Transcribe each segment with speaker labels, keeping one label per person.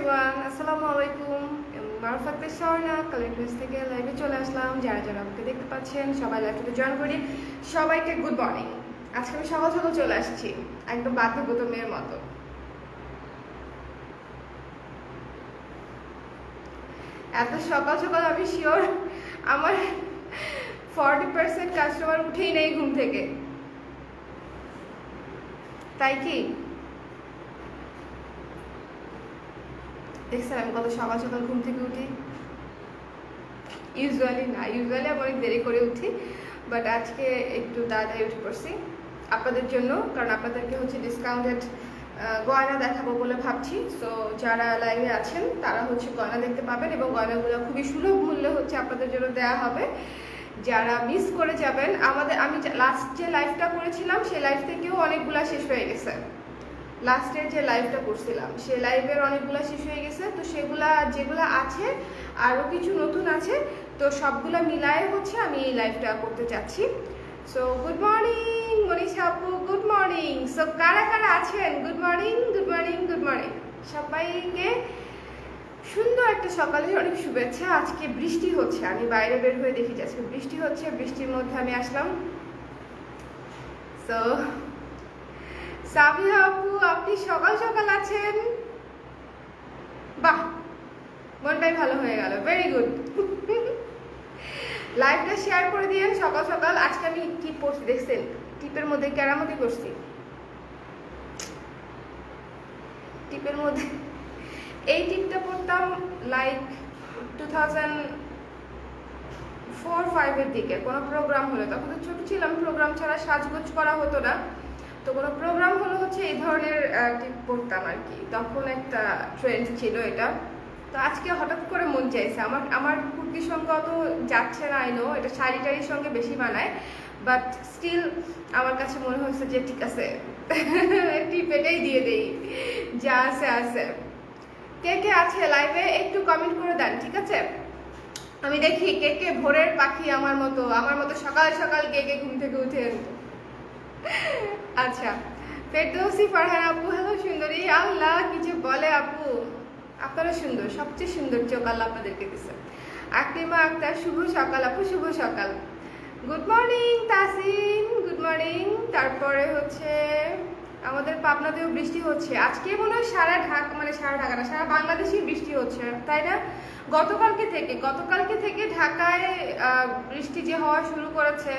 Speaker 1: Everyone, আসসালামু আলাইকুম। Marufat Swarna collectors থেকে লাইভে চলে আসলাম। যারা যারা আমাকে দেখতে পাচ্ছেন সবাই লাইভটাতে জয়েন করি। সবাইকে গুড মর্নিং। আজকে আমি সকাল সকাল চলে আসছি, একদম বাধ্যগত মেয়ের মতো। এত সকাল সকাল আমি শিওর আমার 40% কাস্টমার উঠেই নেই ঘুম থেকে, তাই কি? দেখছেন আমি কত সকাল সকাল ঘুম থেকে উঠি। ইউজুয়ালি আমি অনেক দেরি করে উঠি, বাট আজকে একটু তাড়াতাড়ি উঠে পড়ছি আপনাদের জন্য, কারণ আপনাদেরকে হচ্ছে ডিসকাউন্টেড গয়না দেখাবো বলে ভাবছি। সো যারা লাইভে আছেন তারা হচ্ছে গয়না দেখতে পাবেন, এবং গয়নাগুলো খুবই সুলভ মূল্যে হচ্ছে আপনাদের জন্য দেওয়া হবে। যারা মিস করে যাবেন, আমি লাস্ট যে লাইভটা করেছিলাম সেই লাইভ থেকেও অনেকগুলা শেষ হয়ে গেছে। লাস্টের যে লাইভটা করছিলাম সেই লাইভের অনেকগুলো শেষ হয়ে গেছে, তো সেগুলা যেগুলো আছে আরও কিছু নতুন আছে, তো সবগুলা মিলায়ে হচ্ছে আমি এই লাইভটা করতে চাচ্ছি। সো গুড মর্নিং মনীষা আপু, গুড মর্নিং। সো কারা কারা আছেন, good morning good morning good morning সবাইকে। সুন্দর একটা সকালের অনেক শুভেচ্ছা। আজকে বৃষ্টি হচ্ছে, আমি বাইরে বের হয়ে দেখি যে আজকে বৃষ্টি হচ্ছে, বৃষ্টির মধ্যে আমি আসলাম। সো সাবিহা আপু, আপনি সকাল সকাল আছেন, বাহ, মনটাই ভালো হয়ে গেল, ভেরি গুড। লাইভটা শেয়ার করে দিয়েন সকাল সকাল। আজকে আমি টিপ পড়ছি, দেখছেন টিপের মধ্যে কেরামতি করছি। টিপের মধ্যে এই টিপটা পড়তাম লাইক 2004-05 দিকে কোনো প্রোগ্রাম হলো। তখন তো ছোট ছিলাম, প্রোগ্রাম ছাড়া সাজগোজ করা হতো না, তো কোনো প্রোগ্রাম হলো হচ্ছে এই ধরনের টিপ পড়তাম আর কি। তখন একটা ট্রেন্ড ছিল এটা। তো আজকে হঠাৎ করে মন চাইছে, আমার কুর্তির সঙ্গে অত যাচ্ছে না, আইনো এটা শাড়ি টাড়ির সঙ্গে বেশি মানায়, বাট স্টিল আমার কাছে মনে হয়েছে যে ঠিক আছে টিপ এটাই দিয়ে দেই, যা আছে আছে। কে কে আছে লাইভে একটু কমেন্ট করে দেন, ঠিক আছে? আমি দেখি কে কে ভোরের পাখি আমার মতো সকাল সকাল কে কে ঘুম থেকে উঠেন। আচ্ছা, ফেরদৌসি ফারহান আপু, হ্যালো সুন্দরী। আল্লাহ কি যে বলে আপু, আপনারা সুন্দর, সবচেয়ে সুন্দর চোখ আল্লাহ আপনাদেরকে দিচ্ছে। আকলিমা আক্তার, শুভ সকাল আপু, শুভ সকাল। Good morning Tasin, good morning. তারপরে হচ্ছে আমাদের পাবনাতেও বৃষ্টি হচ্ছে আজকে, মনে হয় সারা ঢাকা না, সারা বাংলাদেশে বৃষ্টি হচ্ছে, তাই না? গতকালকে থেকে ঢাকায় বৃষ্টি যে হওয়া শুরু করেছে,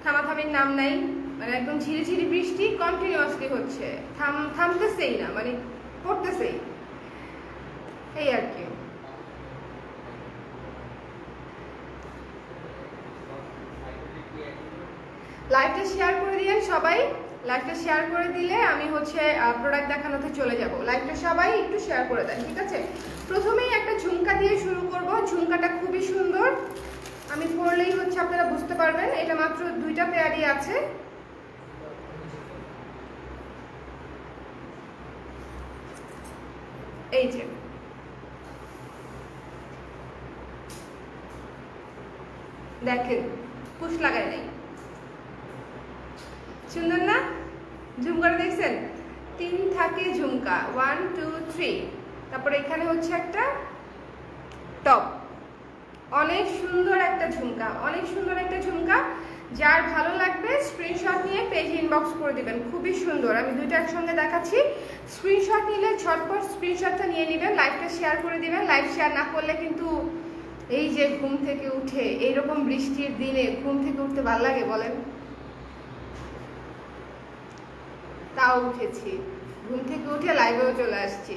Speaker 1: থামাথামির নাম নাই, মানে একদম ঝিরিঝিরি বৃষ্টি কন্টিনিউয়াসলি হচ্ছে, থামতেছেই না, মানে পড়তেছেই, এই আর কি। লাইভটা শেয়ার করে দিলেন সবাই, লাইভটা শেয়ার করে দিলে আমি হচ্ছে প্রোডাক্ট দেখানোতে চলে যাব। লাইভটা সবাই একটু শেয়ার করে দেন, ঠিক আছে? প্রথমেই একটা ঝুমকা দিয়ে শুরু করব। ঝুমকাটা খুবই সুন্দর, আমি পরলেই হচ্ছে আপনারা বুঝতে পারবেন। এটা মাত্র 2টা পেয়ারই আছে। এই যে দেখেন, পুশ লাগাই নাই, সুন্দর না? ঝুমকাটা দেখছেন, 3 থাকে ঝুমকা, 1 2 3, তারপরে এখানে হচ্ছে একটা টপ। অনেক সুন্দর একটা ঝুমকা, অনেক সুন্দর একটা ঝুমকা। যার ভালো লাগবে স্ক্রিনশট নিয়ে পেজে ইনবক্স করে দিবেন, খুবই সুন্দর। আমি দুইটা একসঙ্গে দেখাচ্ছি, স্ক্রিনশট নিলে ঝটপট স্ক্রিনশটটা নিয়ে নেবেন, লাইভটা শেয়ার করে দিবেন। লাইভ শেয়ার না করলে কিন্তু এই যে ঘুম থেকে উঠে এইরকম বৃষ্টির দিনে ঘুম থেকে উঠতে ভালো লাগে বলেন? তাও উঠেছি, ঘুম থেকে উঠে লাইভেও চলে আসছি।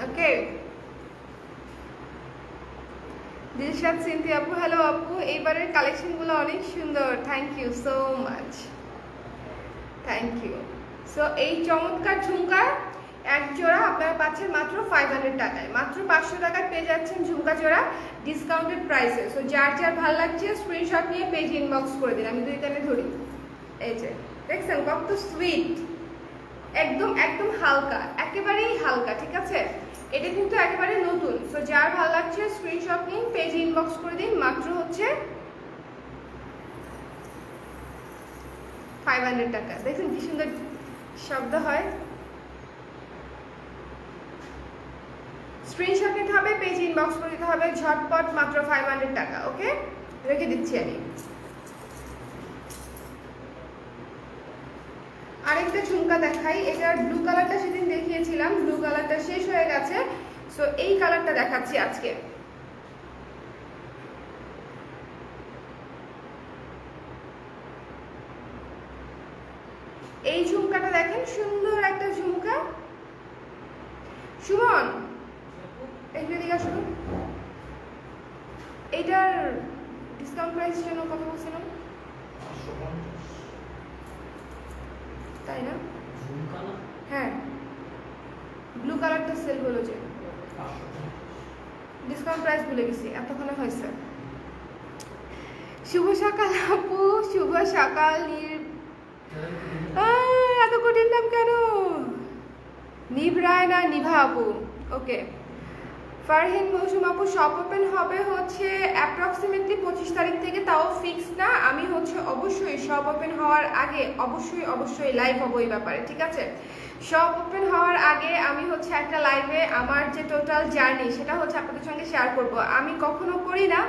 Speaker 1: ওকে, দিলশাদ সিনথি আপু, হ্যালো আপু, এইবারের কালেকশনগুলো অনেক সুন্দর, thank you so much, thank you. So এই চমৎকার ঝুমকা এক জোড়া আপনারা পাচ্ছেন মাত্র 500 টাকায়, মাত্র 500 টাকায় পেয়ে যাচ্ছেন ঝুমকা জোড়া ডিসকাউন্টেড প্রাইসে। সো যার যার ভালো লাগছে স্ক্রিনশট নিয়ে পেজ ইনবক্স করে দিন। আমি 2 কানে ধরি, এই যে দেখছেন কত সুইট, একদম একদম হালকা, একেবারেই হালকা, ঠিক আছে? এটা কিন্তু একেবারে নতুন। সো যার ভালো লাগছে স্ক্রিনশট নিন, পেজ ইনবক্স করে দিন, মাত্র হচ্ছে 500 টাকা। দেখুন কি সুন্দর শব্দ হয়, স্ক্রিনশট নিতে হবে, পেজ ইনবক্স করে দিতে হবে ঝটপট, মাত্র 500 টাকা। ওকে, রেখে দিচ্ছি আমি। আরেকটা ঝুমকা দেখাই, এটার ব্লু কালারটা সেদিন দেখিয়েছিলাম, ব্লু কালারটা শেষ হয়ে গেছে, সো এই কালারটা দেখাচ্ছি আজকে। এই ঝুমকাটা দেখেন, সুন্দর একটা ঝুমকা। সুমন একটু দিকে আসুন। এটার ডিসকাউন্ট প্রাইস জন্য কত বলছিলাম, তাই না? হ্যাঁ, ব্লু কালারটা সেল হলো যে, ডিসকাউন্ট প্রাইস ভুলে গেছি, এতক্ষণে হয়েছে। শুভ সকাল আপু, শুভ সকাল। এত কঠিন নাম কেন? নিভরায় না নিভা আপু। ওকে, ফারহিন মৌসুম আপু, শপ ওপেন হবে হচ্ছে অ্যাপ্রক্সিমেটলি 25 তারিখ থেকে, তাও ফিক্স না। আমি হচ্ছে অবশ্যই শপ ওপেন হওয়ার আগে অবশ্যই লাইভ হবো এই ব্যাপারে, ঠিক আছে? শপ ওপেন হওয়ার আগে আমি হচ্ছে একটা লাইভে আমার যে টোটাল জার্নি সেটা হচ্ছে আপনাদের সঙ্গে শেয়ার করব। আমি কখনো করি না,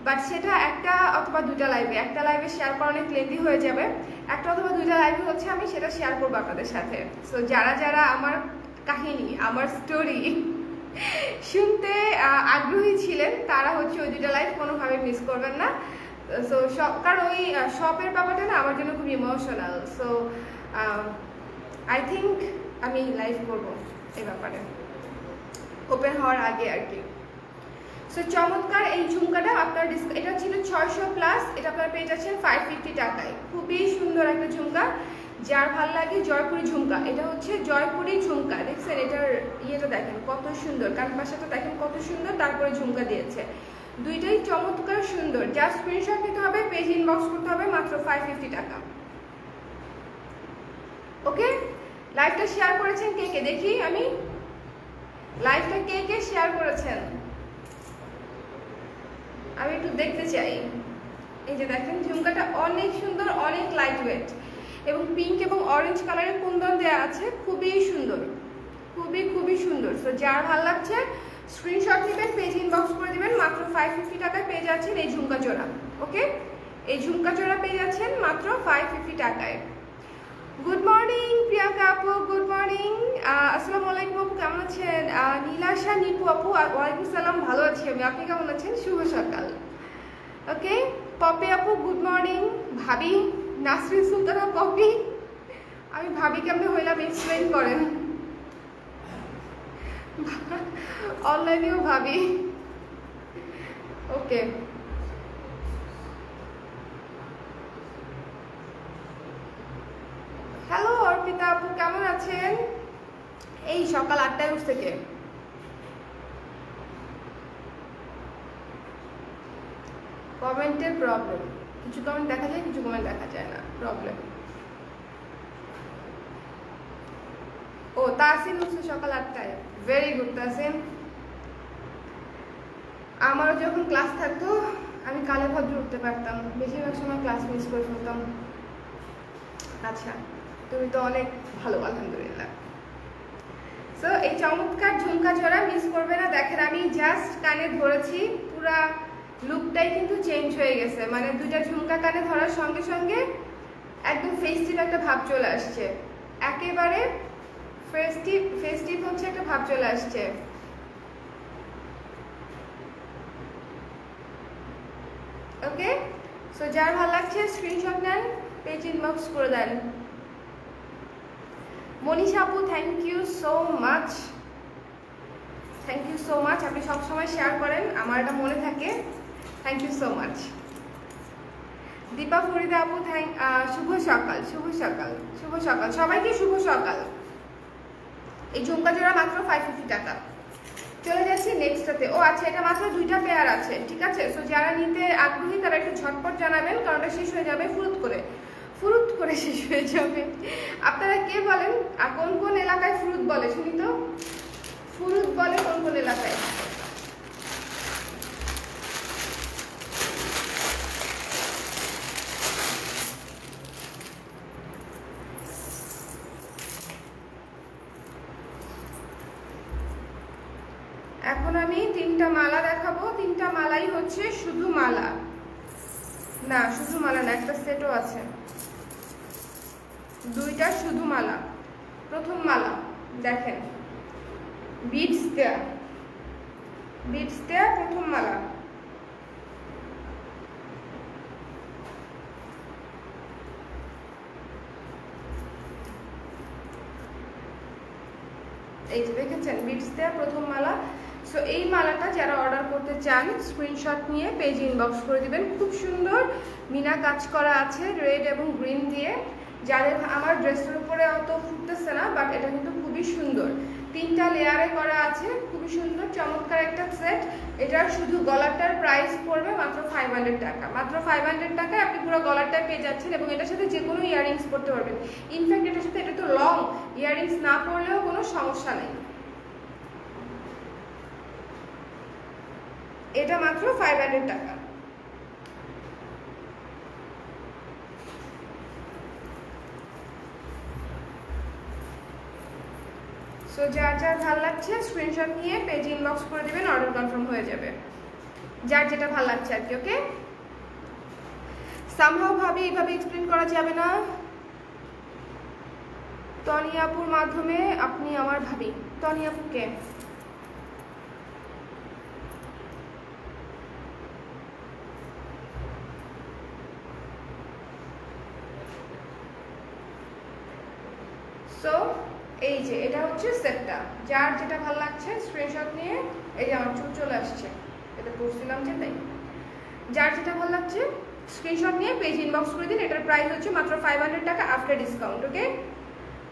Speaker 1: বাট সেটা একটা অথবা দুটা লাইভে, একটা লাইভে শেয়ার করা অনেক লেন্দি হয়ে যাবে, একটা অথবা দুটা লাইভে হচ্ছে আমি সেটা শেয়ার করবো আপনাদের সাথে। সো যারা আমার কাহিনী, আমার স্টোরি শুনতে আগ্রহী ছিলেন তারা হচ্ছে ওই দুটা লাইভ কোনোভাবে মিস করবেন না। সো কারণ ওই শপের ব্যাপারটা না আমার জন্য খুব ইমোশনাল। সো আই থিঙ্ক আমি লাইভ করবো এই ব্যাপারে ওপেন হওয়ার আগে আর কি। সো চমৎকার এই ঝুমকাটা আপনার এটা ছিল 600+, এটা আপনার পেয়ে যাচ্ছেন 550 টাকায়। খুবই সুন্দর একটা ঝুমকা, যার ভাল লাগে জয়পুরি ঝুমকা। এটা হচ্ছে জয়পুরি ঝুমকা, দেখছেন এটার ইয়েটা দেখেন কত সুন্দর, কান পাশাটা দেখেন কত সুন্দর, তারপরে ঝুমকা দিয়েছে, দুইটাই চমৎকার সুন্দর। জাস্ট স্ক্রিনশট নিতে হবে, পেজ ইনবক্স করতে হবে, মাত্র 550 টাকা। ওকে, লাইভটা শেয়ার করেছেন কে কে দেখি আমি, লাইভটা কে কে শেয়ার করেছেন আমি একটু দেখতে চাই। এই যে দেখেন ঝুমকাটা অনেক সুন্দর, অনেক লাইট ওয়েট, এবং পিঙ্ক এবং অরেঞ্জ কালারের কুন্দন দেওয়া আছে, খুবই সুন্দর, খুবই সুন্দর। সো যার ভালো লাগছে স্ক্রিনশট নেবেন, পেজ ইনবক্স করে দিবেন, মাত্র 550 টাকায় পেয়ে যাচ্ছেন এই ঝুমকা জোড়া। ওকে, এই ঝুমকা জোড়া পেয়ে যাচ্ছেন মাত্র 550 টাকায়। গুড মর্নিং প্রিয়াঙ্কা আপু, গুড মর্নিং, আসসালামু আলাইকুম আপু, কেমন আছেন? নীলাশা নিপু আপু, ওয়ালাইকুম সালাম, ভালো আছি আমি, আপনি কেমন আছেন? শুভ সকাল। ওকে, পপি আপু গুড মর্নিং। ভাবি নাসরিন সুলতানা পপি, আমি ভাবি কেমনে হইলাম এক্সপ্লেইন করেন, অনলাইনেও ভাবি। ওকে, হ্যালো অর্পিতা আপু, কেমন আছেন? এই সকাল 8টায় উঠছে কে? কমেন্টের প্রবলেম, কিছু কমেন্ট দেখা যায়, কিছু কমেন্ট দেখা যায় না, প্রবলেম। ও তাসিন উঠছে সকাল 8টায়, ভেরি গুড তাসিন। আমারও যখন ক্লাস থাকতো আমি কালে ভদ্র উঠতে পারতাম, বেশিরভাগ সময় ক্লাস মিস করে ফেলতাম। আচ্ছা, তুমি তো অনেক ভালো, আলহামদুলিল্লাহ। সো এই চমৎকার ঝুমকা জোড়া মিস করবে না। দেখেন আমি জাস্ট কানে ধরেছি, পুরা লুকটাই কিন্তু চেঞ্জ হয়ে গেছে, মানে দুইটা ঝুমকা কানে ধরার সঙ্গে সঙ্গে একদম ফেস্টিভ একটা ভাব চলে আসছে, একেবারে ফেস্টিভ হচ্ছে একটা ভাব চলে আসছে। ওকে, সো যার ভালো লাগছে স্ক্রিনশট নেন, পেজ ইনবক্স করে দেন। মনীষা আপু thank you so much, thank you so much, আপনি সবসময় শেয়ার করেন, আমার এটা মনে থাকে, thank you so much. Dipa Farida আপু শুভ সকাল, শুভ সকাল, শুভ সকাল সবাইকে, শুভ সকাল। এই ঝুমকা জোড়া মাত্র 550 টাকা। চলে যাচ্ছি নেক্সটটাতে। ও আচ্ছা, এটা মাত্র 2টা পেয়ার আছে, ঠিক আছে? সো যারা নিতে আগ্রহী তারা একটু ঝটপট জানাবেন, কারণ এটা শেষ হয়ে যাবে ফুরুত করে শেষ হয়ে যাবে। আপনারা কে বলেন আর কোন কোন এলাকায় ফুরুত বলে শুনি তো, ফুরুত বলে কোন কোন এলাকায়? তিনটা মালা দেখাবো। তিনটা মালাই হচ্ছে শুধু মালা না, শুধু মালা না, একটা সেটও আছে। দুইটা শুধু মালা। প্রথম মালা দেখেন, বিটস দেয়া, বিটস দেয়া প্রথম মালা। এই যে দেখেছেন বিটস দেয়া প্রথম মালা। সো এই মালাটা যারা অর্ডার করতে চান স্ক্রিনশট নিয়ে পেজ ইনবক্স করে দিবেন। খুব সুন্দর মিনা কাজ করা আছে রেড এবং গ্রিন দিয়ে। যাদের আমার ড্রেসের উপরে অত ফুটতেছে না, বাট এটা কিন্তু খুবই সুন্দর। তিনটা লেয়ারে করা আছে, খুবই সুন্দর চমৎকার একটা সেট। এটার শুধু গলাটার প্রাইস পড়বে মাত্র 500 টাকা। মাত্র 500 টাকায় আপনি পুরো গলাটায় পেয়ে যাচ্ছেন এবং এটার সাথে যে কোনো ইয়াররিংস পরতে পারবেন। ইনফ্যাক্ট এটার সাথে, এটা তো লং, ইয়াররিংস না পরলেও কোনো সমস্যা নেই। এটা মাত্র 500 টাকা। সো যার যার ভালো লাগছে স্ক্রিনশট নিয়ে পেজ ইনবক্স করে দিবেন, অর্ডার কনফার্ম হয়ে যাবে। যার যেটা ভালো লাগছে আর কি। ওকে, সামহাও ভাবে এইভাবে এক্সপ্লেন করা যাবে না। তনিয়াপুর মাধ্যমে আপনি আমার ভাবি। তনিয়াপুকে সো এই যে এটা হচ্ছে সেটটা। যার যেটা ভালো লাগছে স্ক্রিনশট নিয়ে, এই যে আমার চুল চলে আসছে, এটা করছিলাম যে তাই। যার যেটা ভালো লাগছে স্ক্রিনশট নিয়ে পেজ ইনবক্স করে দিন। এটার প্রাইস হচ্ছে মাত্র 500 টাকা আফটার ডিসকাউন্ট। ওকে,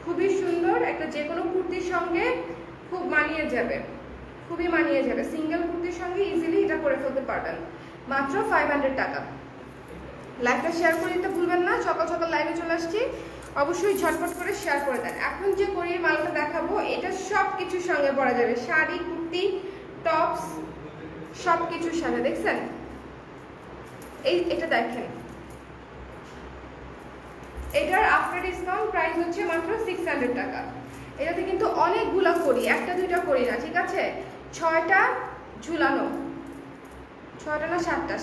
Speaker 1: খুবই সুন্দর একটা, যে কোনো কুর্তির সঙ্গে খুব মানিয়ে যাবে, খুবই মানিয়ে যাবে। সিঙ্গেল কুর্তির সঙ্গে ইজিলি এটা করে ফেলতে পারবেন মাত্র 500 টাকা। লাইভটা শেয়ার করে দিতে ভুলবেন না। সকাল সকাল লাইভে চলে আসছি, অবশ্যই ঝটপট করে শেয়ার করে দেন। এখন যে কোরিয়ার মালটা দেখাবো এটা সব কিছুর সঙ্গে পরা যাবে, শাড়ি, কুর্তি, টপস, সব কিছুর সাথে। দেখছেন এটা দেখেন, এটার আফটার ডিসকাউন্ট প্রাইস হচ্ছে মাত্র 600 টাকা। এটাতে কিন্তু অনেকগুলা করি, একটা দুইটা করি না, ঠিক আছে? 6টা ঝুলানো, 6টা না 7টা,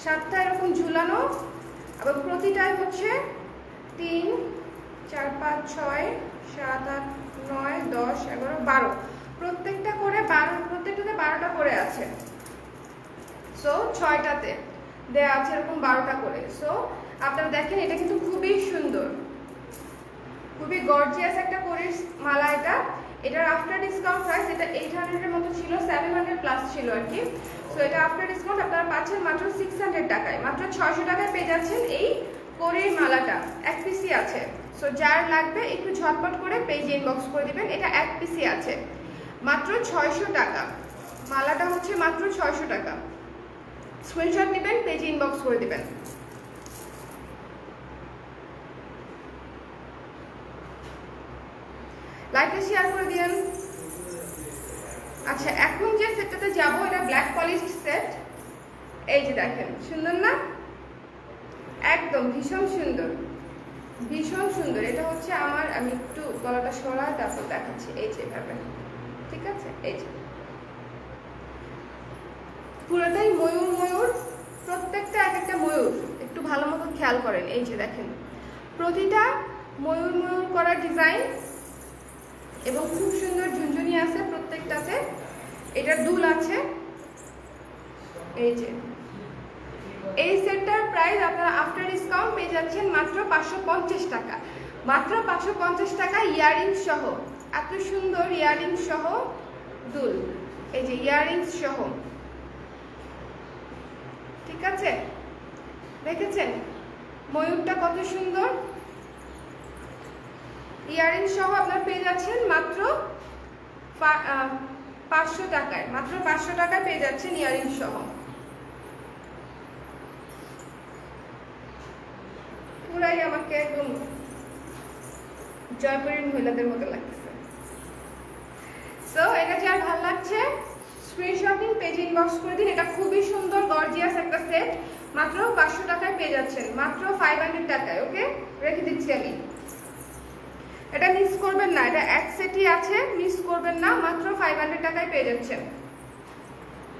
Speaker 1: 7টা এরকম ঝুলানো। আবার প্রতিটাই হচ্ছে 3, 4, 5, 6, 7, 8, 9, 10, 11, 12, প্রত্যেকটা করে 12, প্রত্যেকটাতে 12টা করে আছে। সো 6টাতে দেয়া আছে এরকম 12টা করে। সো আপনারা দেখেন এটা কিন্তু খুবই সুন্দর, খুবই গর্জিয়াস একটা কোরির মালা এটা। এটার আফটার ডিসকাউন্ট প্রাইস, এটা 800 এর মতো ছিল, 700 প্লাস ছিল আর কি। সো এটা আফটার ডিসকাউন্ট আপনারা পাচ্ছেন মাত্র 600 টাকায়। মাত্র 600 টাকায় পেয়ে যাচ্ছেন এই কোরির মালাটা। এক পিসি আছে। সো যার লাগবে একটু ঝটপট করে পেজ ইনবক্স করে দিবেন। এটা এক পিসি আছে, মাত্র 600 টাকা। মালাটা হচ্ছে মাত্র 600 টাকা। স্ক্রিনশট নেবেন, পেজ ইনবক্স করে দিবেন। লাইকটা শেয়ার করে দিন। আচ্ছা, এখন যে সেটটাতে যাবো এটা ব্ল্যাক পলিশ সেট। এই যে দেখেন, সুন্দর না? একদম ভীষণ সুন্দর, ভীষণ সুন্দর। এটা হচ্ছে আমার, আমি একটু গলাটা সরাই তারপর দেখাচ্ছি। এই যে এভাবে, ঠিক আছে? এই যে পুরোটাই ময়ূর ময়ূর, প্রত্যেকটা এক একটা ময়ূর। একটু ভালো মতো খেয়াল করেন। এই যে দেখেন, প্রতিটা ময়ূর ময়ূর করা ডিজাইন এবং খুব সুন্দর ঝুনঝুনি আছে প্রত্যেকটাতে। এটার দুল আছে। এই যে এই সেটটার প্রাইস আপনারা আফটার ডিসকাউন্ট পেয়ে যাচ্ছেন মাত্র 550 টাকা। মাত্র 550 টাকা ইয়াররিংস সহ। এত সুন্দর ইয়াররিংস সহ দুল, এই যে ইয়াররিংস সহ, ঠিক আছে? দেখেছেন ময়ূরটা কত সুন্দর? ইয়াররিংস সহ আপনারা পেয়ে যাচ্ছেন মাত্র 500 টাকায়। মাত্র 500 টাকায় পেয়ে যাচ্ছেন ইয়াররিংস সহ। পুরাই আমাকে একদম জয়পুরের মহিলাদের মতো লাগতেছে। সো এটা যার ভালো লাগছে স্ক্রিনশট নিন, পেজ ইনবক্স করে দিন। এটা খুবই সুন্দর গর্জিয়াস একটা সেট, মাত্র 500 টাকায় পেয়ে যাচ্ছেন, মাত্র 500 টাকায়। ওকে, রেখে দিচ্ছি আমি। এটা মিস করবেন না, এটা এক সেটই আছে, মিস করবেন না। মাত্র 500 টাকায় পেয়ে যাচ্ছেন।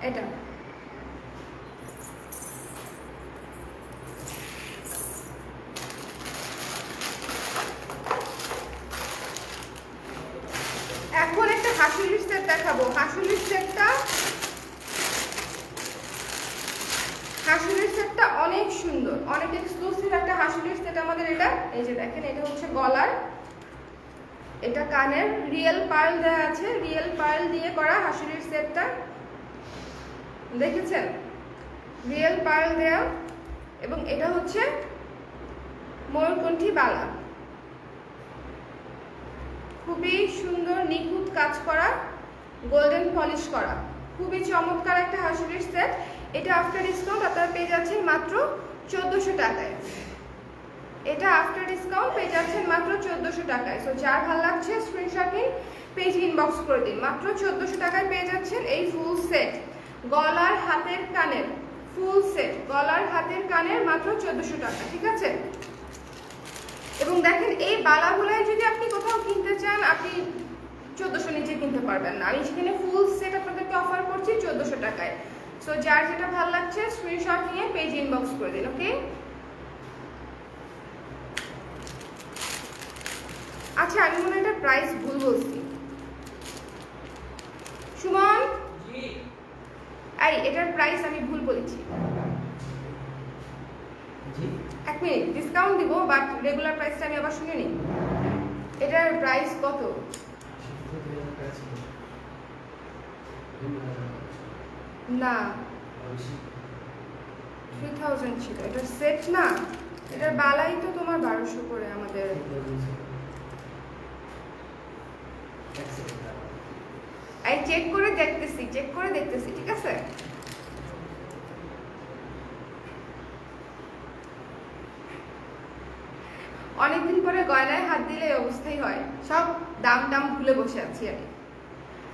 Speaker 1: এটা এখন একটা হাসুলির সেট দেখাবো। হাসুলির সেটটা অনেক সুন্দর, অনেক এক্সক্লুসিভ একটা হাসুলির সেট আমাদের এটা। এই যে দেখেন, এটা হচ্ছে গলার, এটা কানের, রিয়েল পার্ল দেওয়া আছে, রিয়েল পার্ল দিয়ে করা হাসুলির সেটটা দেখেছেন, রিয়েল পার্ল দেয়া। এবং এটা হচ্ছে ময়ূরকণ্ঠী বালা, খুবই সুন্দর নিখুঁত কাজ করা, গোল্ডেন পলিশ করা, খুবই চমৎকার একটা হাসুলির সেট। এটা আফটার ডিসকাউন্ট আপনারা পেয়ে যাচ্ছেন মাত্র 1400 টাকায়। এটা আফটার ডিসকাউন্ট পেয়ে যাচ্ছেন মাত্র 1400 টাকায়। সো যার ভালো লাগছে স্ক্রিনশট নিন, পেজ ইনবক্স করে দিন। মাত্র 1400 টাকায় পেয়ে যাচ্ছেন এই ফুল সেট, গলার হাতের কানের ফুল সেট, গলার হাতের কানের মাত্র 1400 টাকা, ঠিক আছে? এবং দেখেন এই বালাগুলাই যদি আপনি কোথাও কিনতে চান, আপনি 1400 নিচে কিনতে পারবেন না। আমি সেখানে ফুল সেট আপনাদেরকে অফার করছি 1400 টাকায়। সো যার যেটা ভালো লাগছে স্ক্রিনশট নিয়ে পেজ ইনবক্স করে দিন, ওকে? আচ্ছা, আমি মনে হয় এটার প্রাইস ভুল বলছি। সুমন, এই এটার প্রাইস আমি ভুল বলেছি। এক মিনিট, ডিসকাউন্ট দিব, বাট রেগুলার প্রাইসটা আমি আবার শুনে নিই। এটার প্রাইস কত? না, 3000 ছিল। এটার সেট না, এটার বালাই তো তোমার 1200 করে আমাদের। এই চেক করে দেখতেছি, ঠিক আছে? অনেকদিন পরে গয়নায় হাত দিলে এই অবস্থাই হয়, সব দাম ভুলে বসে আছি আমি।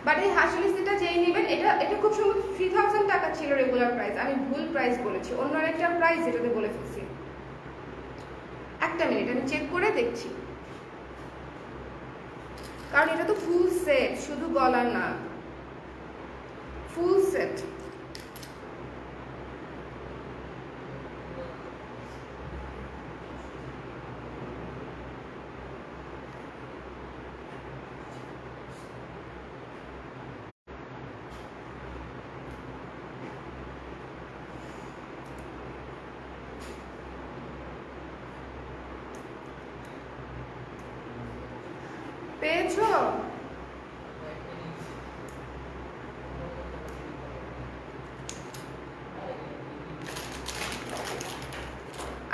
Speaker 1: বাট এই হাসুলি সেটটা যেই নেবেন, এটা খুব সম্ভব 3000 টাকা ছিল রেগুলার প্রাইস, আমি ভুল প্রাইস বলেছি, অন্য একটা প্রাইস এটাতে বলে ফেলছি। একটা মিনিট, আমি চেক করে দেখছি, কারণ এটা তো ফুল সেট, শুধু গলার না, ফুল সেট। পেয়েছো?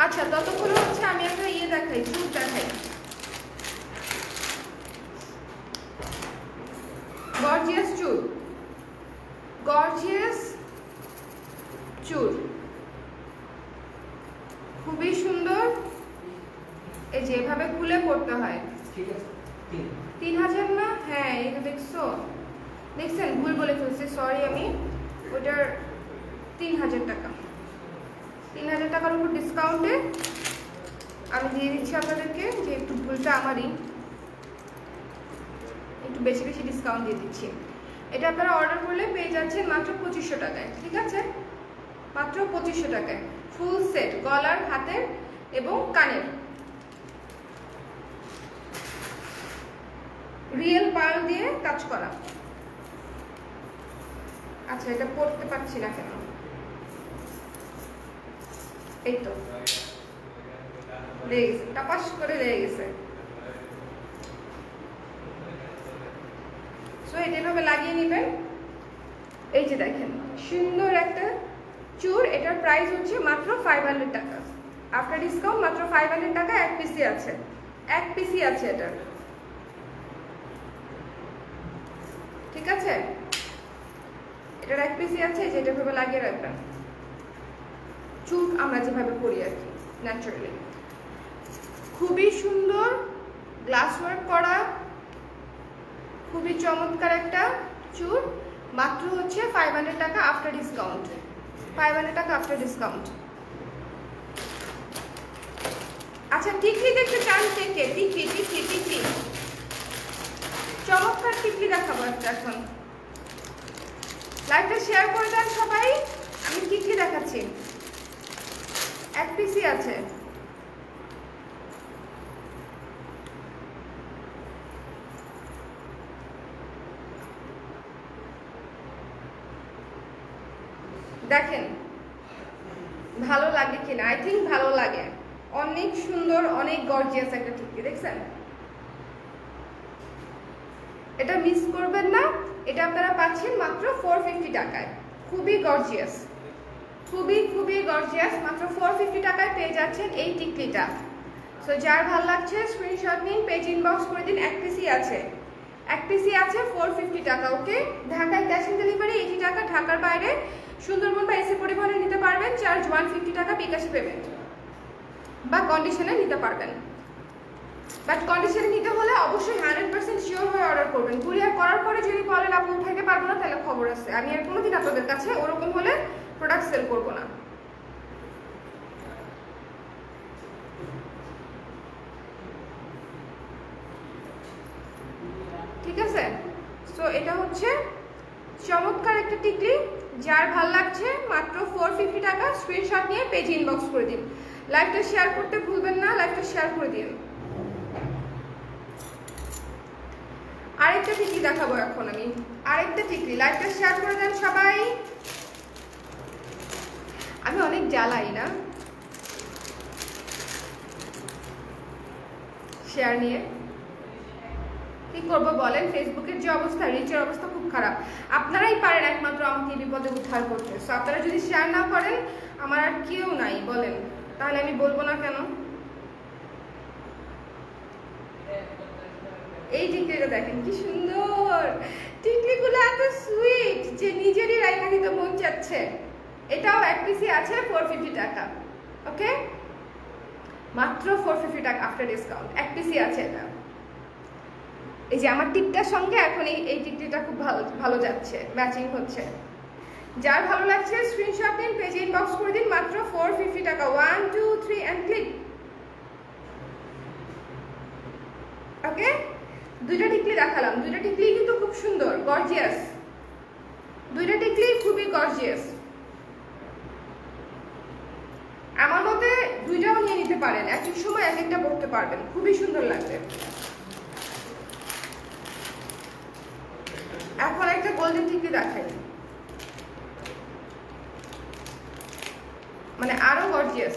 Speaker 1: আচ্ছা, ততক্ষণ হচ্ছে আমি একটা দেখাই, চুল দেখাই। গর্জিয়াস চুল, গর্জিয়াস চুল, খুবই সুন্দর। এই যে এভাবে খুলে পড়তে হয়। 3000 না? হ্যাঁ, এটা দেখছেন, ভুল বলে ফেলছি, সরি। আমি ওটার 3000 টাকা, 3000 টাকার উপর ডিসকাউন্টে আমি দিয়ে দিচ্ছি আপনাদেরকে, যে একটু ভুলটা আমারই, একটু বেশি ডিসকাউন্ট দিয়ে দিচ্ছি। এটা আপনারা অর্ডার করলে পেয়ে যাচ্ছেন মাত্র 2500 টাকায়, ঠিক আছে? মাত্র 2500 টাকায় ফুল সেট, গলার, হাতের এবং কানের, রিয়েল পার্ল দিয়ে কাজ করা। আচ্ছা, এটা পড়তে পারছি না কেন? এই তো লেগে গেছে, টাপাস করে লেগে গেছে। সো এটা এভাবে লাগিয়ে নেবেন। এই যে দেখেন, সুন্দর একটা চুর। এটার প্রাইস হচ্ছে মাত্র 500 টাকা, আফটার ডিসকাউন্ট মাত্র 500 টাকা। এক পিসি আছে এটা, ঠিক আছে? এটার এক পিসি আছে, যেটা ভাবে লাগিয়ে রাখবেন। চুল আমরা যেভাবে করি আর কি, ন্যাচারালি। খুবই সুন্দর গ্লাস ওয়ার্ক করা, খুবই চমৎকার একটা চুল। মাত্র হচ্ছে 500 টাকা আফটার ডিসকাউন্ট, 500 টাকা আফটার ডিসকাউন্ট। আচ্ছা, টিকলি দেখতে চান থেকে? টিকলি চমৎকার টিকলি দেখাবো একটা এখন। লাইভটা শেয়ার করে দেন সবাই। আমি কি কি দেখাচ্ছি, এক পিসি আছে। দেখেন ভালো লাগে কিনা, আই থিঙ্ক ভালো লাগে। অনেক সুন্দর, অনেক গর্জিয়াস একটা টিকলি, দেখছেন? এটা মিস করবেন না। এটা আপনারা পাচ্ছেন মাত্র 450 টাকায়। খুবই গর্জিয়াস, খুবই গর্জিয়াস। মাত্র 450 টাকায় পেয়ে যাচ্ছেন এই টিকলিটা। সো যার ভালো লাগছে স্ক্রিনশট নিন, পেজ ইনবক্স করে দিন। এক পিসি আছে, 450 টাকা। ওকে, ঢাকায় ক্যাশ অন ডেলিভারি 80 টাকা, ঢাকার বাইরে সুন্দরবন বা এসি পরিবহনে নিতে পারবেন, চার্জ 150 টাকা বিকাশে পেমেন্ট, বা কন্ডিশনে নিতে পারবেন। বাট কন্ডিশনে নিতে হলে অবশ্যই 100% শিওর হয়ে অর্ডার করবেন। কুরিয়ার করার পরে যদি বলেন আপনি উঠাইতে পারবো না, তাহলে খবর আছে, আমি আর কোনোদিন আপনাদের কাছে ওরকম হলে প্রোডাক্ট সেল করবো না। ঠিক আছে? সো এটা হচ্ছে চমৎকার একটা টিকলি। যার ভাল লাগছে মাত্র 450 টাকা। স্ক্রিনশট নিয়ে পেজ ইনবক্স করে দিন। লাইভটা শেয়ার করতে ভুলবেন না, লাইভটা শেয়ার করে দিন। আরেকটা টিকলি দেখাবো এখন আমি, আরেকটা টিকলি। লাইভটা শেয়ার করে দেন সবাই। আমি অনেক জ্বালাই না শেয়ার নিয়ে, কি করবো বলেন? ফেসবুকের যে অবস্থা, রিচের অবস্থা খুব খারাপ। আপনারাই পারেন একমাত্র আমাকে বিপদে উদ্ধার করতে। সো আপনারা যদি শেয়ার না করেন, আমার আর কেউ নাই বলেন, তাহলে আমি বলবো না কেন? এই টিকলিটা দেখেন কি সুন্দর, টিকলিগুলো এত সুইট যে নিজেরই রাইখা দিতে মন চাচ্ছে। এটাও এক পিসি আছে, 450 টাকা। ওকে, মাত্র 450 টাকা আফটার ডিসকাউন্ট। এক পিসি আছে এটা। এই যে আমার টিপটার সঙ্গে এখন এই টিকলিটা খুব ভালো যাচ্ছে, ম্যাচিং হচ্ছে। যার ভালো লাগছে স্ক্রিনশট নিন, পেজে ইনবক্স করে দিন। মাত্র 450 টাকা। 1 2 3 এন্ড ক্লিক। ওকে, দুইটা টিকলি দেখালাম। দুইটা টিকলি কিন্তু খুব সুন্দর, গর্জিয়াস। দুইটা টিকলি খুবই গর্জিয়াস। আমার মতে দুইটাও নিয়ে নিতে পারেন, একই সময় এক একটা পড়তে পারবেন, খুবই সুন্দর লাগবে। এখন একটা গোল্ডেন টিকলি দেখাই, মানে আরো গর্জিয়াস।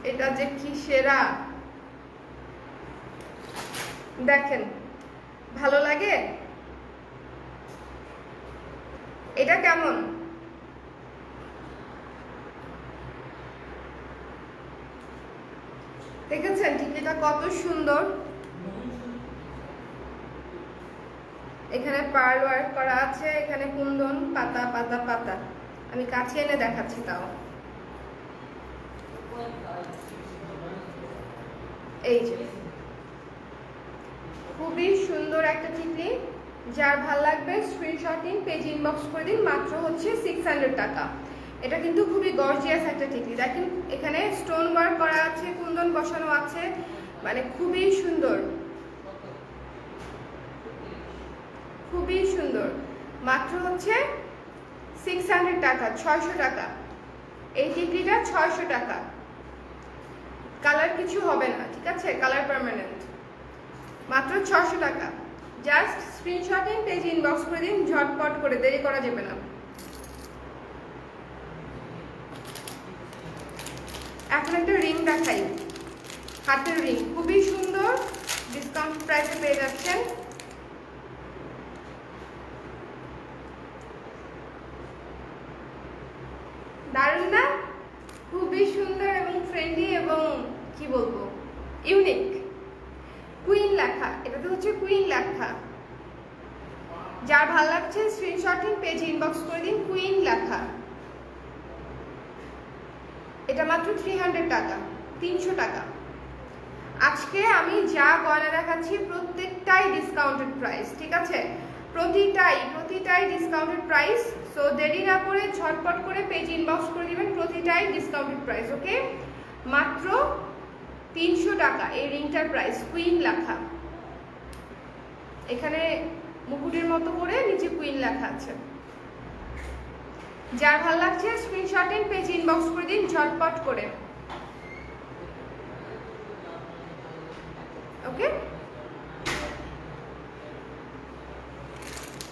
Speaker 1: এটা যে কি সেরা, দেখেন ভালো লাগে? এটা কেমন? দেখেছেন টিকলিটা কত সুন্দর? এখানে পার্ল ওয়ার্ক করা আছে, এখানে কুন্দন পাতা পাতা পাতা। আমি কাছে এনে দেখাচ্ছি তাও। এই যে খুবই সুন্দর একটা টিকলি। যার ভাল লাগবে স্ক্রিনশট নিন, পেজ ইনবক্স করে দিন। মাত্র হচ্ছে 600 টাকা। এটা কিন্তু খুবই গর্জিয়াস একটা টিকলি। দেখেন এখানে স্টোন ওয়ার্ক করা আছে, কুন্দন বসানো আছে, মানে খুবই সুন্দর, খুবই সুন্দর। মাত্র হচ্ছে 600 টাকা, 600 টাকা। এই টিকলিটা 600 টাকা। কালার কিছু হবে না, ঠিক আছে? Colour permanent. মাত্র 600 টাকা। জাস্ট স্ক্রিনশট নিন, পেজ ইনবক্স করে দিন, ঝটপট করে, দেরি করা যাবে না। এখন একটা রিং দেখাই, হাতের রিং, খুবই সুন্দর, ডিসকাউন্ট প্রাইসে পেয়ে যাচ্ছেন। দারুণ না? খুবই সুন্দর এবং ফ্রেন্ডলি এবং কি বলবো, ইউনিক। কুইন লেখা, এটাতে হচ্ছে কুইন লেখা। যার ভালো লাগছে স্ক্রিনশট নিন, পেজ ইনবক্স করে দিন, কুইন লেখা। এটা মাত্র 300 টাকা, 300 টাকা। আজকে আমি যা গয়না দেখাচ্ছি প্রত্যেকটাই ডিসকাউন্টেড প্রাইস, ঠিক আছে? প্রতিটাই ডিসকাউন্টেড প্রাইস। সো দেরি না করে ঝটপট করে পেজ ইনবক্স করে দিবেন, প্রতিটাই ডিসকাউন্টেড প্রাইস। ওকে, মাত্র 300 টাকা এই রিংটার প্রাইস, কুইন লেখা, এখানে মুকুটের মতো করে নিচে কুইন লেখা আছে। যার ভালো লাগছে স্ক্রিনশট নিন, পেজ ইনবক্স করে দিন ঝটপট করে। ওকে,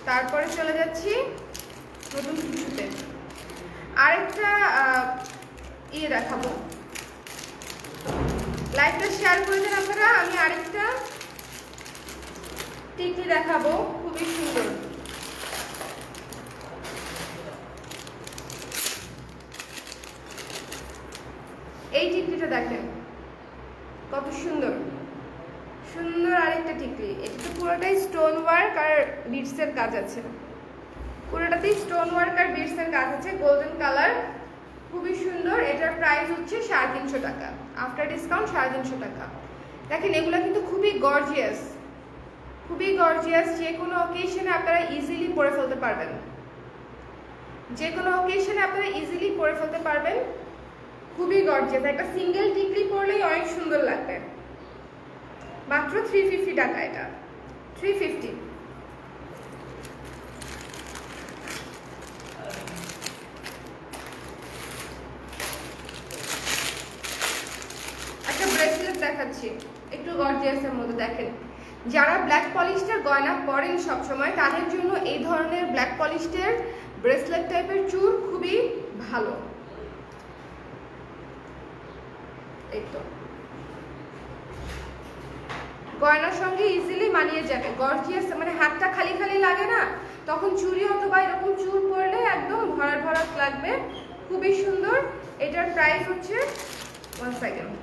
Speaker 1: তারপরে চলে যাচ্ছি নতুন কিছুতে। আরেকটা ইয়ে দেখাবো, লাইভটা শেয়ার করে দেন আপনারা। আমি আরেকটা টিকলি দেখাবো, খুবই সুন্দর। এই টিকলিটা দেখেন কত সুন্দর সুন্দর আরেকটা টিকলি। এটা তো পুরোটাই স্টোন ওয়ার্ক আর বিটসের কাজ আছে, পুরোটাতেই স্টোন ওয়ার্ক আর বিটসের কাজ আছে, গোল্ডেন কালার, খুবই সুন্দর। এটার প্রাইস হচ্ছে 350 টাকা, আফটার ডিসকাউন্ট 350 টাকা। দেখেন এগুলো কিন্তু খুবই গর্জিয়াস, খুবই গর্জিয়াস। যে কোনো অকেশনে আপনারা ইজিলি পরে ফেলতে পারবেন, যে কোনো অকেশনে আপনারা ইজিলি পরে ফেলতে পারবেন, খুবই গর্জিয়াস। একটা সিঙ্গেল টিকলি পরলেই অনেক সুন্দর লাগবে। মাত্র 350 টাকা, এটা 350। একটা ব্রেসলেট দেখাচ্ছি একটু গর্জিয়াসের মধ্যে। দেখেন যারা ব্ল্যাক পলিশটার গয়না পরেন সবসময়, তাদের জন্য এই ধরনের ব্ল্যাক পলিশটার ব্রেসলেট টাইপের চূড় খুবই ভালো। এই তো গয়নার সঙ্গে ইজিলি মানিয়ে যাবে, গর্জিয়াস, মানে হাতটা খালি খালি লাগে না, তখন চুড়ি অথবা এরকম চূড় পরলে একদম ভরাট ভরাট লাগবে, খুবই সুন্দর। এটার প্রাইস হচ্ছে 1 সেকেন্ড,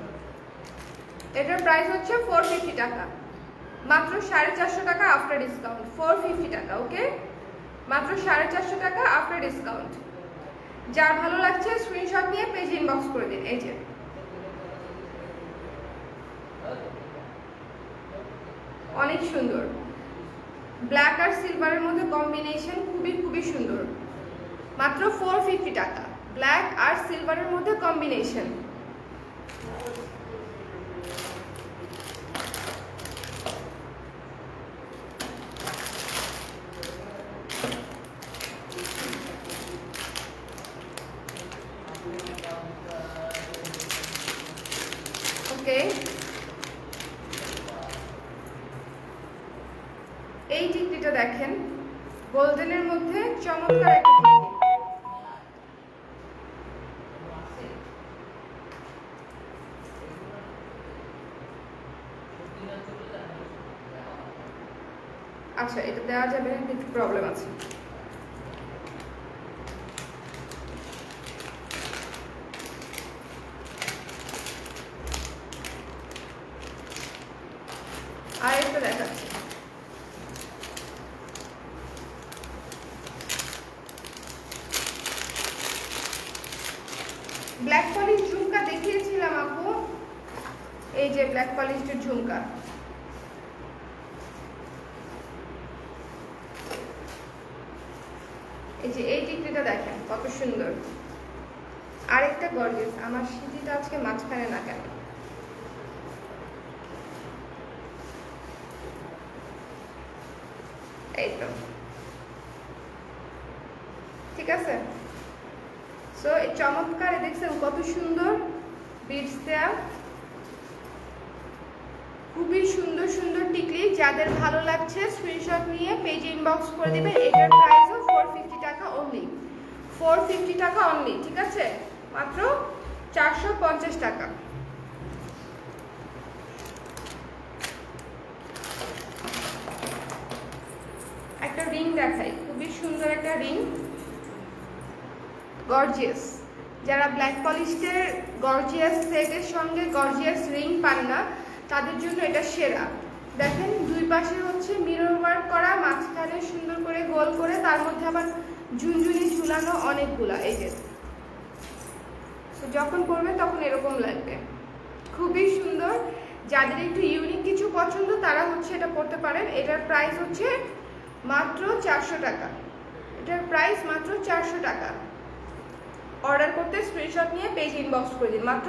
Speaker 1: এটার প্রাইস হচ্ছে 450 টাকা, মাত্র 450 টাকা আফটার ডিসকাউন্ট, 450 টাকা। ওকে, মাত্র 450 টাকা আফটার ডিসকাউন্ট। যার ভালো লাগছে স্ক্রিনশট নিয়ে পেজ ইনবক্স করে দিন। এই যে অনেক সুন্দর, ব্ল্যাক আর সিলভারের মধ্যে কম্বিনেশন, খুবই খুবই সুন্দর, মাত্র 450 টাকা, ব্ল্যাক আর সিলভারের মধ্যে কম্বিনেশন। ওকে, এই টিকলিটা দেখেন গোল্ডেনের মধ্যে চমৎকার একটা টিকলি। আচ্ছা, এটা দেওয়া যাবে না, একটু প্রবলেম আছে। আর একটা দেখাচ্ছি, ব্ল্যাক পলিশ ঝুমকা দেখিয়েছিলাম আপু, এই যে ব্ল্যাক পলিশের ঝুমকা, এই যে এই টিকলিটা দেখেন কত সুন্দর। আরেকটা গর্জিয়াস, আমার সিঁথিটা আজকে মাঝখানে না কেন, এই তো ঠিক আছে। সো এই চমৎকার, দেখছেন কত সুন্দর বিটস দেয়া, খুবই সুন্দর সুন্দর টিকলি। যাদের ভালো লাগছে স্ক্রিনশট নিয়ে পেজ ইনবক্স করে দিবে। এটার প্রাইসও 450 টাকা অনলি, 450 টাকা অনলি, ঠিক আছে, মাত্র 450 টাকা। একটা রিং দেখাই, খুবই সুন্দর একটা রিং, গর্জিয়াস। যারা ব্ল্যাক পলিশের গর্জিয়াস সেটের সঙ্গে গর্জিয়াস রিং পান না, তাদের জন্য এটা সেরা। দেখেন দুই পাশে হচ্ছে মিরর ওয়ার্ক করা, মাঝখানে সুন্দর করে গোল করে, তার মধ্যে আবার ঝুনঝুনি ঝুলানো অনেকগুলা। এই যে যখন পরবে তখন এরকম লাগবে, খুবই সুন্দর। যাদের একটু ইউনিক কিছু পছন্দ তারা হচ্ছে এটা পরতে পারেন। এটার প্রাইস হচ্ছে মাত্র 400 টাকা, এটার প্রাইস মাত্র 400 টাকা। অর্ডার করতে স্ক্রিনশট নিয়ে পেজ ইনবক্স করে দিন, মাত্র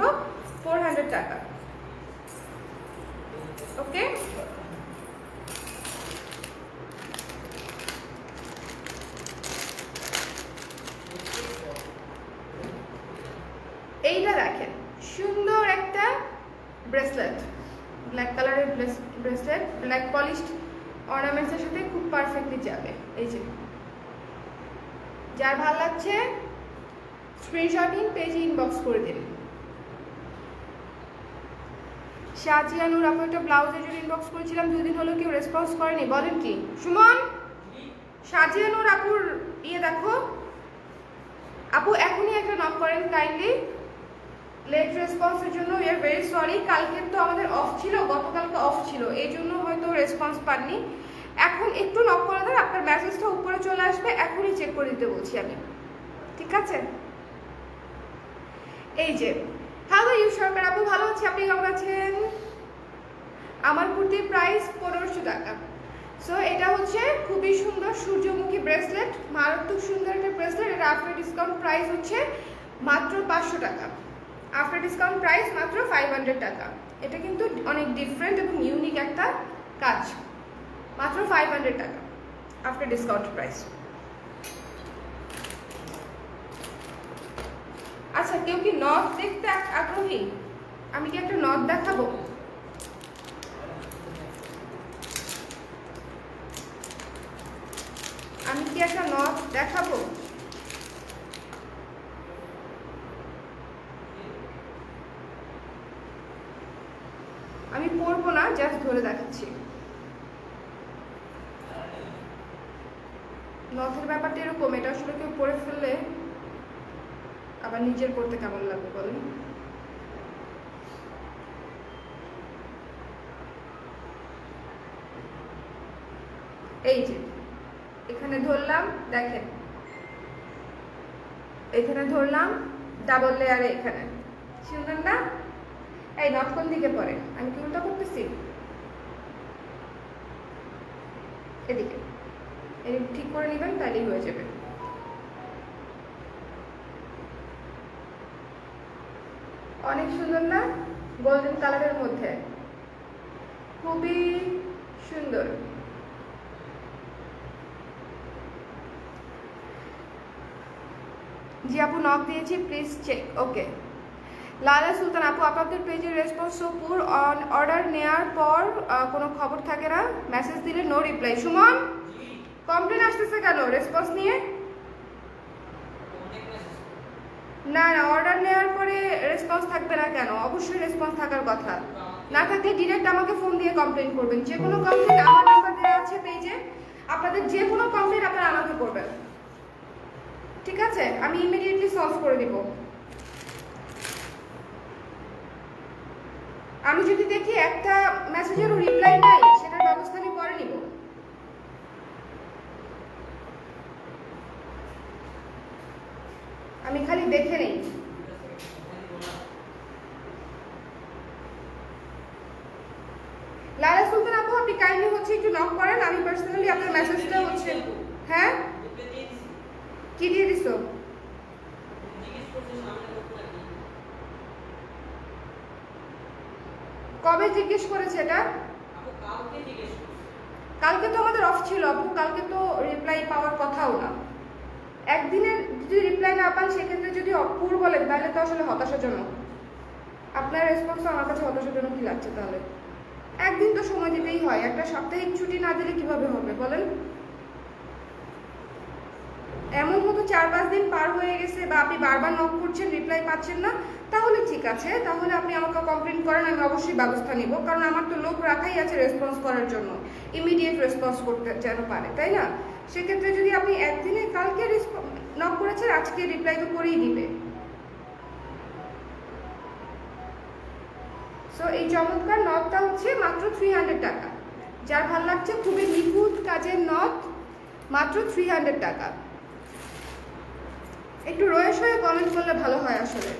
Speaker 1: 400 টাকা। ওকে, এইটা দেখেন সুন্দর একটা ব্রেসলেট, ব্ল্যাক কালারের ব্রেসলেট, ব্ল্যাক পলিশড অর্নামেন্টসের সাথে খুব পারফেক্টলি যাবে। এই যে যার ভালো লাগছে স্ক্রিনশট নিন, পেজে ইনবক্স করে দিন। শাহজিয়ানুর আপু একটা ব্লাউজের জন্য ইনবক্স করেছিলাম, 2 দিন হলো কেউ রেসপন্স করেনি, বলেন কি? সুমন, শাহজিয়ানুর আপুর ইয়ে দেখো আপু, এখনই একটা নক করেন কাইন্ডলি। লেট রেসপন্সের জন্য উই আর ভেরি সরি। কালকে তো আমাদের অফ ছিল, গতকালকে অফ ছিল, এই জন্য হয়তো রেসপন্স পাননি। এখন একটু নক করে দেন, আপনার মেসেজটা উপরে চলে আসবে, এখনই চেক করে দিতে বলছি আমি, ঠিক আছে? এই যে হ্যালো ইউ সরকার আপু, ভালো আছি, আপনি কেমন আছেন? আমার কুর্তির প্রাইস 1500 টাকা। সো এটা হচ্ছে খুবই সুন্দর সূর্যমুখী ব্রেসলেট, মারাত্মক সুন্দর একটা ব্রেসলেট। এটা আফটার ডিসকাউন্ট প্রাইস হচ্ছে মাত্র 500 টাকা। আফটার ডিসকাউন্ট প্রাইস মাত্র 500 টাকা। এটা কিন্তু অনেক ডিফারেন্ট এবং ইউনিক একটা কাজ, মাত্র 500 টাকা আফটার ডিসকাউন্ট প্রাইস। আচ্ছা, কেউ কি নথ দেখতে আগ্রহী? আমি কি একটা নথ দেখাবো? আমি কি একটা নথ দেখাবো? আমি পরবো না, জাস্ট ধরে দেখাচ্ছি। নথের ব্যাপারটা এরকম, এটা আসলে কেউ পরে ফেললে আবার নিজের পড়তে কেমন লাগবে বলেন? এই যে এখানে ধরলাম, দেখেন এখানে ধরলাম ডাবল লেয়ারে, এখানে সুন্দর না? এই নথ কোন দিকে পড়ে? আমি কি উল্টা করতেছি? এদিকে, এই ঠিক করে নেবেন, তাহলেই হয়ে যাবে। অনেক সুন্দর না? গোল্ডেন কালারের মধ্যে খুবই সুন্দর। জি আপু, নক দিয়েছি, প্লিজ চেক। ওকে, লালা সুলতান আপু, আপনাদের পেজের রেসপন্স সো পুর, অন অর্ডার নেওয়ার পর কোনো খবর থাকে না, মেসেজ দিলে নো রিপ্লাই। সুমন, কমপ্লেন আসতেছে কেন রেসপন্স নিয়ে? না না, অর্ডার নেওয়ার পরে রেসপন্স থাকবে না কেন? অবশ্যই রেসপন্স থাকার কথা। না থাকলে ডিরেক্ট আমাকে ফোন দিয়ে কমপ্লেন করবেন। যে কোনো কমপ্লেন আমার নাম্বার দেওয়া আছে পেজে, আপনাদের যে কোনো কমপ্লেন আপনারা আমাকে করবেন, ঠিক আছে? আমি ইমিডিয়েটলি সলভ করে দিব। আমি যদি দেখি একটা মেসেজেরও রিপ্লাই নাই, সেটার ব্যবস্থা আমি পরে নিব। আমি খালি দেখে নেই। লালা সুলতান আপু, আপনি কাইন্ডলি হচ্ছে একটু নক করেন, আমি পার্সোনালি আপনার মেসেজটা হচ্ছে। হ্যাঁ, কি দিয়ে দিছো? কবে জিজ্ঞেস করেছে এটা? কালকে তো আমাদের অফ ছিল আপু, কালকে তো রিপ্লাই পাওয়ার কথাও না। একদিনের যদি রিপ্লাই না পান, সেক্ষেত্রে যদি অপুর বলেন, তাহলে তো আসলে হতাশাজনক। আপনার রেসপন্স আমার কাছে হতাশাজনক কি লাগছে তাহলে? একদিন তো সময় দিতেই হয়, একটা সাপ্তাহিক ছুটি না দিলে কিভাবে হবে বলেন? এমন হতো 4-5 দিন পার হয়ে গেছে, বা আপনি বারবার নক করছেন, রিপ্লাই পাচ্ছেন না, তাহলে ঠিক আছে, তাহলে আপনি আমাকে কমপ্লেন করেন, আমি অবশ্যই ব্যবস্থা নিব। কারণ আমার তো লোক রাখাই আছে রেসপন্স করার জন্য, ইমিডিয়েট রেসপন্স করতে যেন পারে, তাই না? সেক্ষেত্রে যদি আপনি একদিনে কালকে নক করেছেন, আজকে রিপ্লাই তো করেই দিবে। সো এই চমৎকার নথটা হচ্ছে মাত্র 300 টাকা। যার ভাল লাগছে, খুবই নিখুঁত কাজের নথ, মাত্র 300 টাকা। একটু রয়েস হয়ে কমেন্ট করলে ভালো হয়। আসলে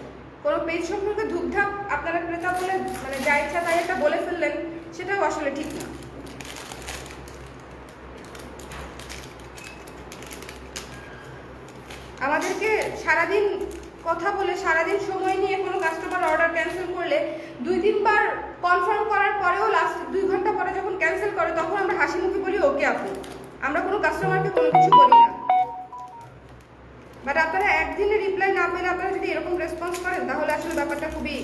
Speaker 1: কোনো পেজ সম্পর্কে ধুকধাক আপনারা ক্রেতা বলে মানে যা ইচ্ছা তাই একটা বলে ফেললেন, সেটাও আসলে ঠিক না। আমাদেরকে সারাদিন কথা বলে, সারাদিন সময় নিয়ে কোনো কাস্টমার অর্ডার ক্যান্সেল করলে 2-3 বার কনফার্ম করার পরেও লাস্ট 2 ঘন্টা পরে যখন ক্যান্সেল করে তখন আমরা হাসি মুখে বলি ওকে আপু, আমরা কোনো কাস্টমারকে কোনো কিছু বলি না। বাট আপনারা একদিনে রিপ্লাই না পেলে আপনারা যদি এরকম রেসপন্স করেন তাহলে আসলে ব্যাপারটা খুবই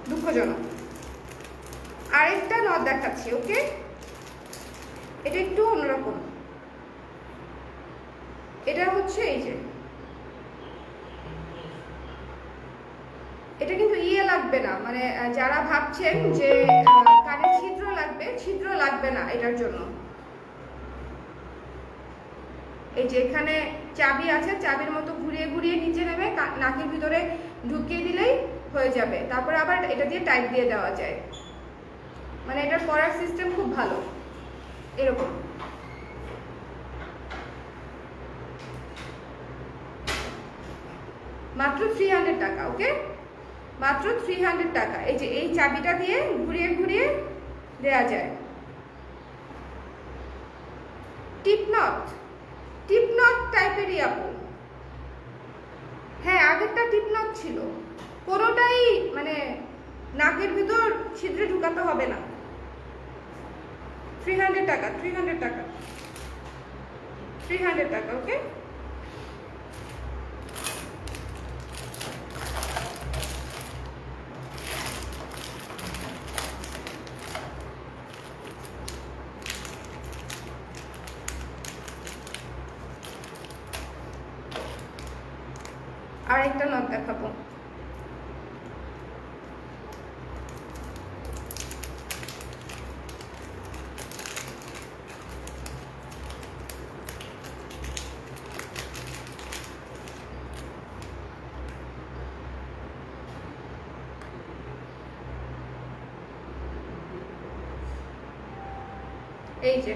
Speaker 1: দুঃখজনক। আরেকটা নট দেখাচ্ছি, ওকে? এটা একটু অন্যরকম। এটা হচ্ছে এই যে, এটা কিন্তু ইয়ে লাগবে না, মানে যারা ভাবছেন যে কানে ছিদ্র লাগবে, ছিদ্র লাগবে না এটার জন্য। এই যে এখানে চাবি আছে, চাবির মতো ঘুরিয়ে ঘুরিয়ে নিচে নেবে, নাকের ভিতরে ঢুকিয়ে দিলেই হয়ে যাবে। তারপরে আবার এটা দিয়ে টাইট দিয়ে দেওয়া যায়, মানে এটার পরার সিস্টেম খুব ভালো। এরকম মাত্র 300 টাকা, ওকে? মাত্র 300 টাকা। এই যে এই চাবিটা দিয়ে ঘুরিয়ে ঘুরিয়ে দেওয়া যায়। টিপ নট টাইপেরই আপু। হ্যাঁ, আগেরটা টিপ নট ছিল, কোনোটাই মানে নাকের ভিতর ছিদ্রে ঢুকাতে হবে না। 300 টাকা, 300 টাকা, 300 টাকা, ওকে? আরেকটা নট দেখাবো। এই যে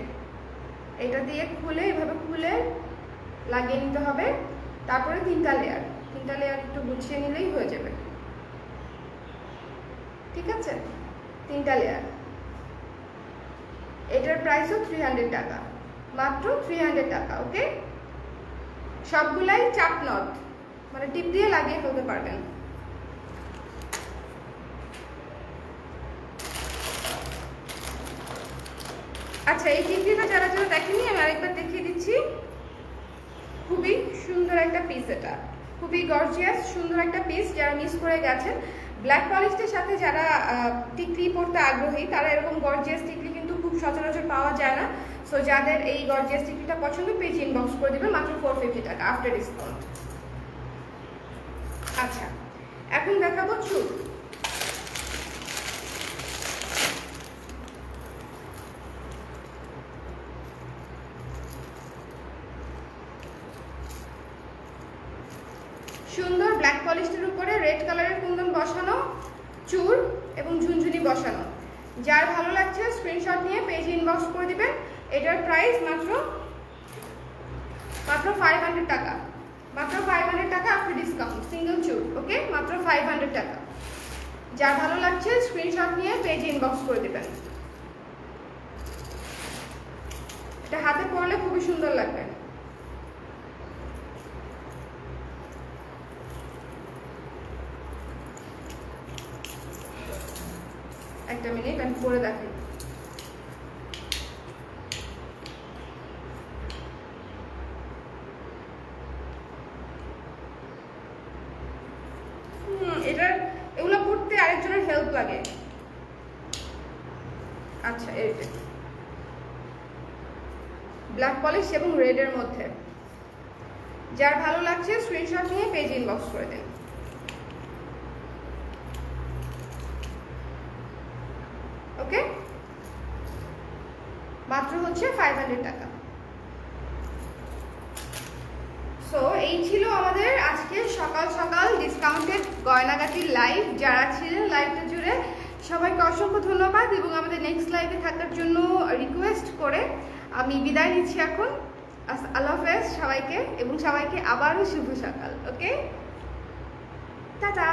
Speaker 1: এটা দিয়ে খুলে এভাবে খুলে লাগিয়ে নিতে হবে। তারপরে 3টা লেয়ার একটু গুছিয়ে নিলেই হয়ে যাবে, ঠিক আছে? 3টা লেয়ার। এটার প্রাইসও 300 টাকা, মাত্র 300 টাকা, ওকে? সবগুলাই চাপ নট, মানে টিপ দিয়ে লাগিয়ে ফেলতে পারবেন। আচ্ছা, এই টিপটা যারা যারা দেখেনি আমি আরেকবার দেখিয়ে দিচ্ছি। খুবই সুন্দর একটা পিস, এটা খুবই গর্জিয়াস সুন্দর একটা পিস। যারা মিস করে গেছেন, ব্ল্যাক পলিশটার সাথে যারা টিকলি পরতে আগ্রহী তারা এরকম গর্জিয়াস টিকলি কিন্তু খুব সচরাচর পাওয়া যায় না। সো যাদের এই গর্জিয়াস টিকলিটা পছন্দ, পেজ ইনবক্স করে দেবেন, মাত্র 450 টাকা আফটার ডিসকাউন্ট। আচ্ছা, এখন দেখাবো চুল। সুন্দর ব্ল্যাক পলিশটার উপরে রেড কালারের কুন্দন বসানো, চুর এবং ঝুনঝুনি বসানো। যার ভালো লাগছে স্ক্রিনশট নিয়ে পেজ ইনবক্স করে দিবেন। এটার প্রাইস মাত্র 500 টাকা, মাত্র 500 টাকা আফটার ডিসকাউন্ট, সিঙ্গেল চুর, ওকে? মাত্র 500 টাকা। যার ভালো লাগছে স্ক্রিনশট নিয়ে পেজ ইনবক্স করে দিবেন। এটা হাতে পরলে খুবই সুন্দর লাগবে। একটা মিনিট আমি পরে দেখাই। এগুলো পড়তে আরেকজনের হেল্প লাগে। আচ্ছা, এই ব্ল্যাক পলিশ এবং রেডের মধ্যে যার ভালো লাগছে স্ক্রিনশট নিয়ে পেজ ইনবক্স করে দেন, ওকে? মাত্র হচ্ছে 500 টাকা। সো এই ছিল আমাদের আজকে সকাল সকাল ডিসকাউন্টেড গয়নাগাটির লাইভ। যারা ছিলেন লাইভটা জুড়ে সবাইকে অসংখ্য ধন্যবাদ এবং আমাদের নেক্সট লাইভে থাকার জন্য রিকোয়েস্ট করে আমি বিদায় নিচ্ছি এখন। আল্লাহ হাফেজ সবাইকে, এবং সবাইকে আবারও শুভ সকাল, ওকে? টাটা।